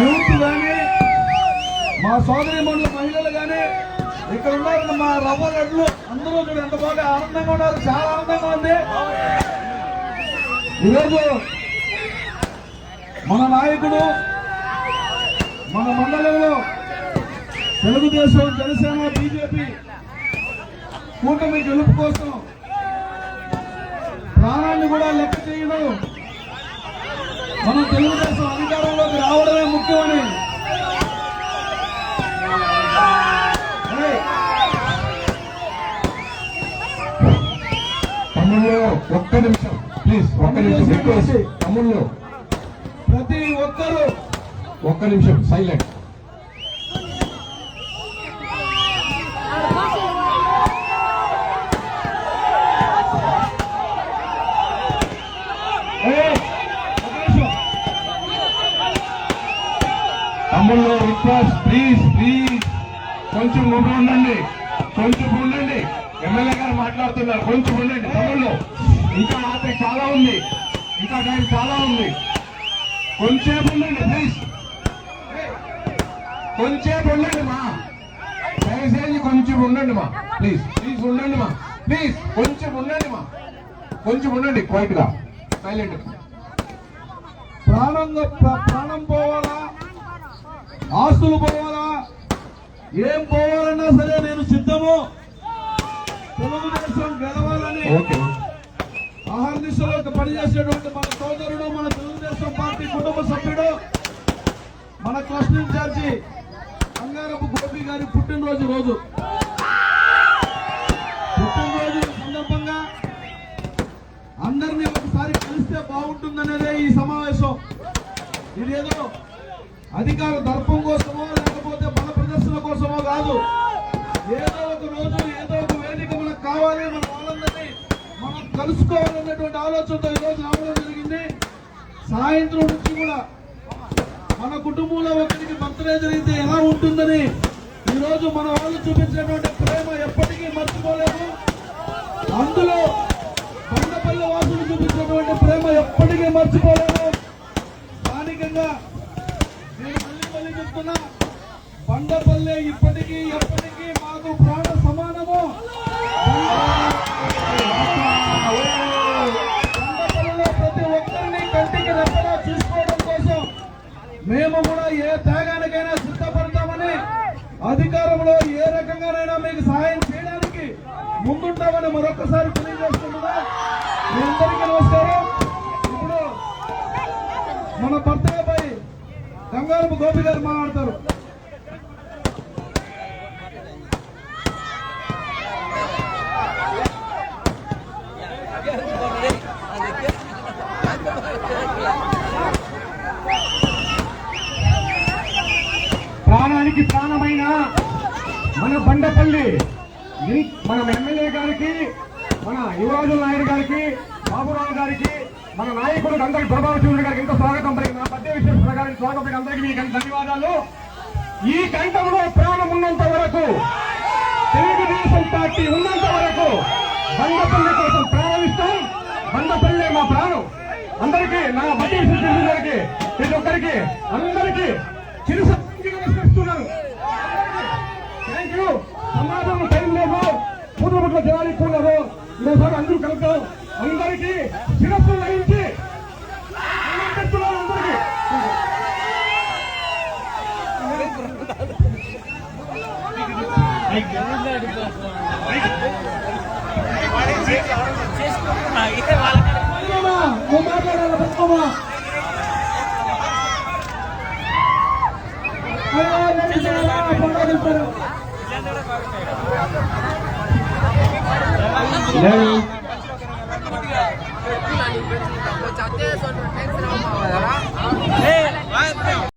Youth కానీ మా సోదరి మండలి మహిళలు కానీ ఇక్కడ ఉన్నారు మా రవ్వలడ్లు అందరూ చూడు ఎంత బాగా ఆనందంగా ఉన్నారు. చాలా ఆనందంగా ఉంది. ఈరోజు మన నాయకుడు మన మండలంలో తెలుగుదేశం, జనసేన, బీజేపీ కూటమి గెలుపు కోసం ప్రాణాన్ని కూడా లెక్క చేయడం, మనం తెలుగుదేశం అధికారంలోకి రావడమే ముఖ్యమని తమ్ముళ్ళు ఒక్క నిమిషం ప్లీజ్, ఒక్క నిమిషం రిక్వెస్ట్. తమ్ముళ్ళు ప్రతి ఒక్కరూ ఒక్క నిమిషం సైలెంట్. తమ్ముళ్ళు రిక్వెస్ట్ ప్లీజ్ ప్లీజ్, కొంచెం ఉండండి, కొంచెం ఉండండి. ఎమ్మెల్యే గారు మాట్లాడుతున్నారు, కొంచెం ఉండండి తమ్ముళ్ళు. ఇంకా ఆపే చాలా ఉంది, ఇంకా టైం చాలా ఉంది. కొంచెం ఉండండి ప్లీజ్, కొంచెం ఉండండి మా, దయచేసి కొంచెం ఉండండి మా, ప్లీజ్ ప్లీజ్ ఉండండి మా, ప్లీజ్ కొంచెం ఉండండి మా, కొంచెం ఉండండి క్వైట్ గా సైలెంట్. ప్రాణం పోవాలా, ఆస్తులు పోవాలా, ఏం పోవాలన్నా సరే నేను సిద్ధము. తెలుగుదేశం గెలవాలని అహర్నిశలో పనిచేసేటువంటి మన సోదరుడు, మన తెలుగుదేశం పార్టీ కుటుంబ సభ్యుడు, మన క్లస్టర్ ఇన్ఛార్జి బంగారపు గోపి గారి పుట్టినరోజు సందర్భంగా అందరినీ ఒకసారి కలిస్తే బాగుంటుందనేదే ఈ సమావేశం. ఇదేదో అధికార దర్పం కోసమో లేకపోతే బల ప్రదర్శన కోసమో కాదు. ఏదో ఒక రోజు ఏదో ఒక వేదిక మనకు కావాలి, మన వాళ్ళందరినీ మనం కలుసుకోవాలన్నటువంటి ఆలోచనతో ఈరోజు రావడం జరిగింది. సాయంత్రం నుంచి కూడా మన కుటుంబంలో ఒకరికి బర్త్డే జరిగితే ఎలా ఉంటుందని ఈరోజు మన వాళ్ళు చూపించినటువంటి ప్రేమ ఎప్పటికీ మర్చిపోలేము. అందులో బండపల్లి వాసులు చూపించినటువంటి ప్రేమ ఎప్పటికీ మర్చిపోలేము. స్థానికంగా నేను మళ్ళీ చెప్తున్నా, బండపల్లె ఇప్పటికీ ఎప్పటికీ మాకు ప్రాణ సమానము. బండపల్లెలో ప్రతి ఒక్కరిని కంటికి రెప్పలా చూసుకోవడం కోసం మేము కూడా ఏ త్యాగానికైనా సిద్ధపడతామని, అధికారంలో ఏ రకంగానైనా మీకు సహాయం చేయడానికి ముందుంటామని మరొకసారి తెలియజేస్తున్నా. మీ అందరికీ నమస్కారం. ఇప్పుడు మన బర్త్డేపై బంగారపు గోపి గారు మాట్లాడతారు. ప్రాణానికి ప్రాణమైన మన బండపల్లి మన ఎమ్మెల్యే గారికి, మన యువరాజుల నాయుడు గారికి, బాబురావు గారికి, మన నాయకులకు అందరికి, ప్రభావ చౌదరి గారికి ఎంతో స్వాగతం పలికి, నా పద్య విశేష ప్రకారం స్వాగతం పలికి అందరికీ మీకు ధన్యవాదాలు. ఈ కంఠంలో ప్రాణం ఉన్నంత వరకు, తెలుగుదేశం పార్టీ ఉన్నంత వరకు బండపల్లి కోసం ప్రారంభిస్తాం. బండపల్లి మా ప్రాణం. అందరికీ నా పద్య విశేష ప్రతి ఒక్కరికి అందరికీ చిరుస్తున్నాను. Thank you. సమాజంలో టైం లేదు, పూర్వపట్ల జనాలు ఎక్కువ ఉన్నారు. ఈరోజు అందరూ కలుగుతాం. అందరికీ శిరస్సు వహించి चाहते हैं